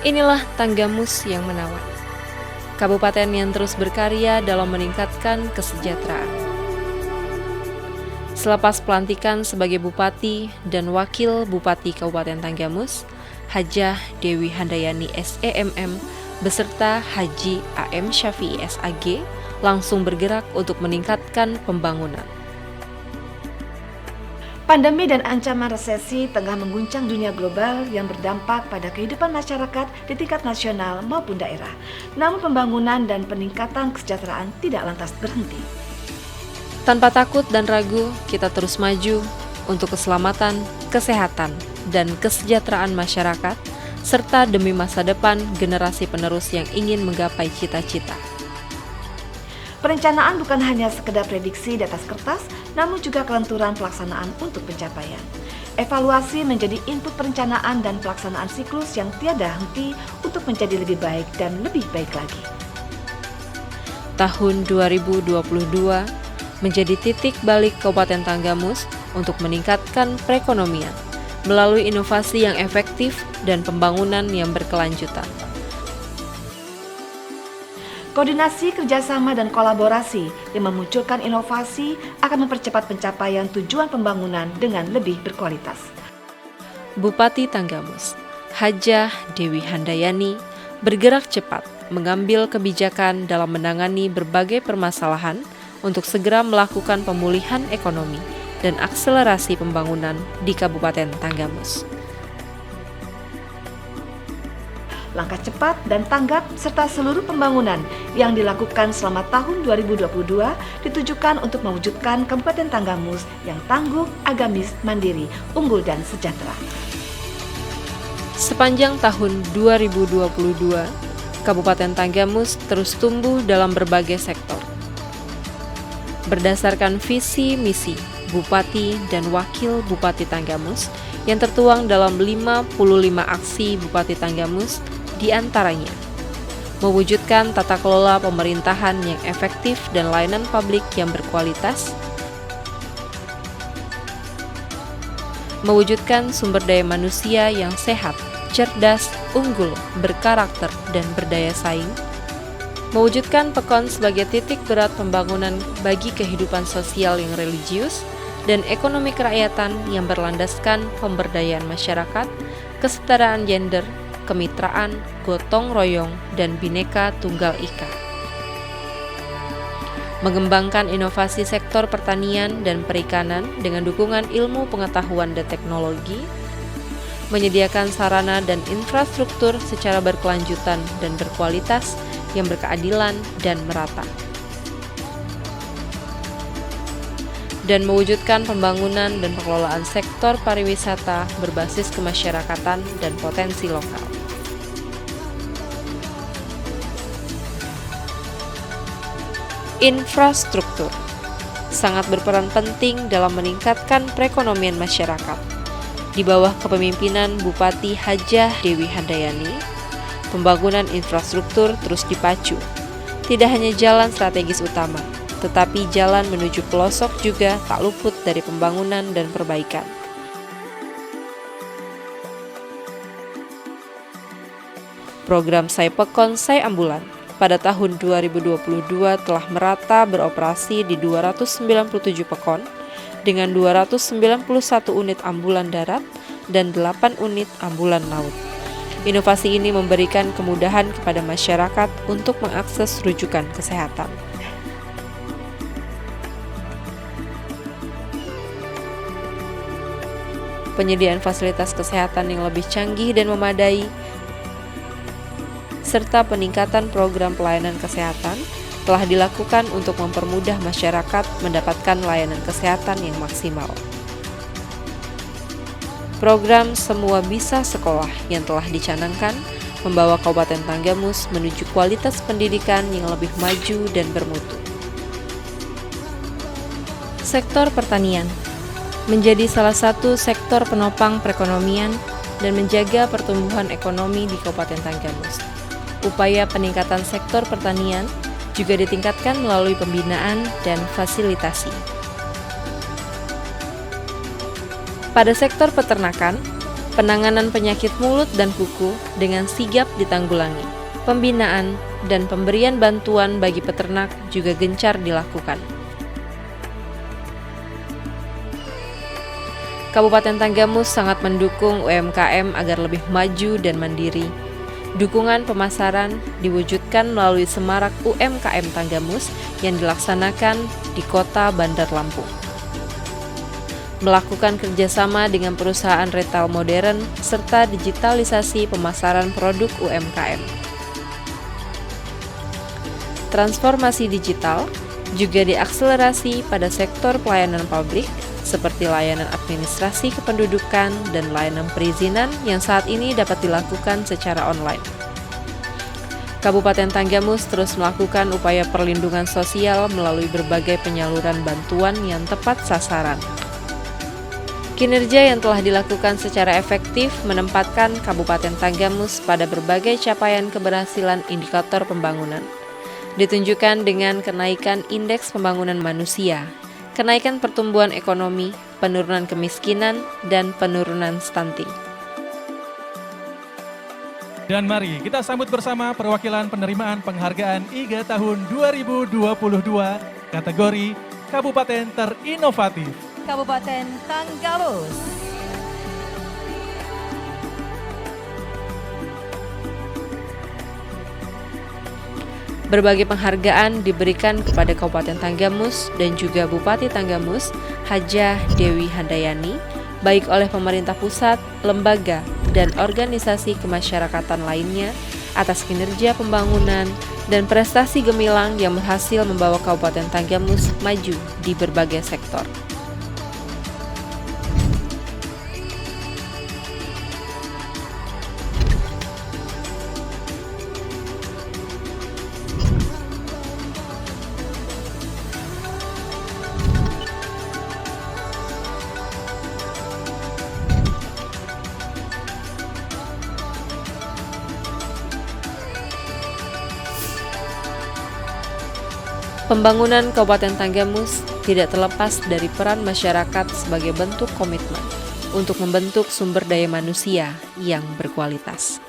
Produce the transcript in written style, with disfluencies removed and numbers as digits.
Inilah Tanggamus yang menawan, kabupaten yang terus berkarya dalam meningkatkan kesejahteraan. Selepas pelantikan sebagai Bupati dan Wakil Bupati Kabupaten Tanggamus, Hajah Dewi Handayani SEMM beserta Haji AM Syafi'i SAG langsung bergerak untuk meningkatkan pembangunan. Pandemi dan ancaman resesi tengah mengguncang dunia global yang berdampak pada kehidupan masyarakat di tingkat nasional maupun daerah. Namun pembangunan dan peningkatan kesejahteraan tidak lantas berhenti. Tanpa takut dan ragu, kita terus maju untuk keselamatan, kesehatan, dan kesejahteraan masyarakat, serta demi masa depan generasi penerus yang ingin menggapai cita-cita. Perencanaan bukan hanya sekedar prediksi di atas kertas, namun juga kelenturan pelaksanaan untuk pencapaian. Evaluasi menjadi input perencanaan dan pelaksanaan siklus yang tiada henti untuk menjadi lebih baik dan lebih baik lagi. Tahun 2022 menjadi titik balik Kabupaten Tanggamus untuk meningkatkan perekonomian melalui inovasi yang efektif dan pembangunan yang berkelanjutan. Koordinasi, kerjasama, dan kolaborasi yang memunculkan inovasi akan mempercepat pencapaian tujuan pembangunan dengan lebih berkualitas. Bupati Tanggamus, Hajah Dewi Handayani, bergerak cepat mengambil kebijakan dalam menangani berbagai permasalahan untuk segera melakukan pemulihan ekonomi dan akselerasi pembangunan di Kabupaten Tanggamus. Langkah cepat dan tanggap serta seluruh pembangunan yang dilakukan selama tahun 2022 ditujukan untuk mewujudkan Kabupaten Tanggamus yang tangguh, agamis, mandiri, unggul, dan sejahtera. Sepanjang tahun 2022, Kabupaten Tanggamus terus tumbuh dalam berbagai sektor. Berdasarkan visi misi Bupati dan Wakil Bupati Tanggamus yang tertuang dalam 55 aksi Bupati Tanggamus, di antaranya mewujudkan tata kelola pemerintahan yang efektif dan layanan publik yang berkualitas, mewujudkan sumber daya manusia yang sehat, cerdas, unggul, berkarakter, dan berdaya saing, mewujudkan PEKON sebagai titik berat pembangunan bagi kehidupan sosial yang religius dan ekonomi kerakyatan yang berlandaskan pemberdayaan masyarakat, kesetaraan gender, kemitraan, gotong royong, dan Bhinneka Tunggal Ika. Mengembangkan inovasi sektor pertanian dan perikanan dengan dukungan ilmu pengetahuan dan teknologi, menyediakan sarana dan infrastruktur secara berkelanjutan dan berkualitas yang berkeadilan dan merata, dan mewujudkan pembangunan dan pengelolaan sektor pariwisata berbasis kemasyarakatan dan potensi lokal. Infrastruktur sangat berperan penting dalam meningkatkan perekonomian masyarakat. Di bawah kepemimpinan Bupati Hajah Dewi Handayani, pembangunan infrastruktur terus dipacu. Tidak hanya jalan strategis utama, tetapi jalan menuju pelosok juga tak luput dari pembangunan dan perbaikan. Program Sai Pekon Sai Ambulan pada tahun 2022 telah merata beroperasi di 297 pekon dengan 291 unit ambulan darat dan 8 unit ambulan laut. Inovasi ini memberikan kemudahan kepada masyarakat untuk mengakses rujukan kesehatan. Penyediaan fasilitas kesehatan yang lebih canggih dan memadai, serta peningkatan program pelayanan kesehatan telah dilakukan untuk mempermudah masyarakat mendapatkan layanan kesehatan yang maksimal. Program Semua Bisa Sekolah yang telah dicanangkan membawa Kabupaten Tanggamus menuju kualitas pendidikan yang lebih maju dan bermutu. Sektor pertanian menjadi salah satu sektor penopang perekonomian dan menjaga pertumbuhan ekonomi di Kabupaten Tanggamus. Upaya peningkatan sektor pertanian juga ditingkatkan melalui pembinaan dan fasilitasi. Pada sektor peternakan, Penanganan penyakit mulut dan kuku dengan sigap ditanggulangi. Pembinaan dan pemberian bantuan bagi peternak juga gencar dilakukan. Kabupaten Tanggamus sangat mendukung UMKM agar lebih maju dan mandiri. Dukungan pemasaran diwujudkan melalui Semarak UMKM Tanggamus yang dilaksanakan di Kota Bandar Lampung. Melakukan kerjasama dengan perusahaan retail modern serta digitalisasi pemasaran produk UMKM. Transformasi digital juga diakselerasi pada sektor pelayanan publik seperti layanan administrasi kependudukan dan layanan perizinan yang saat ini dapat dilakukan secara online. Kabupaten Tanggamus terus melakukan upaya perlindungan sosial melalui berbagai penyaluran bantuan yang tepat sasaran. Kinerja yang telah dilakukan secara efektif menempatkan Kabupaten Tanggamus pada berbagai capaian keberhasilan indikator pembangunan. Ditunjukkan dengan kenaikan indeks pembangunan manusia, kenaikan pertumbuhan ekonomi, penurunan kemiskinan, dan penurunan stunting. Dan mari kita sambut bersama perwakilan penerimaan penghargaan IGA tahun 2022 kategori Kabupaten Terinovatif. Kabupaten Tanggamus. Berbagai penghargaan diberikan kepada Kabupaten Tanggamus dan juga Bupati Tanggamus, Hajah Dewi Handayani, baik oleh pemerintah pusat, lembaga, dan organisasi kemasyarakatan lainnya atas kinerja pembangunan dan prestasi gemilang yang berhasil membawa Kabupaten Tanggamus maju di berbagai sektor. Pembangunan Kabupaten Tanggamus tidak terlepas dari peran masyarakat sebagai bentuk komitmen untuk membentuk sumber daya manusia yang berkualitas.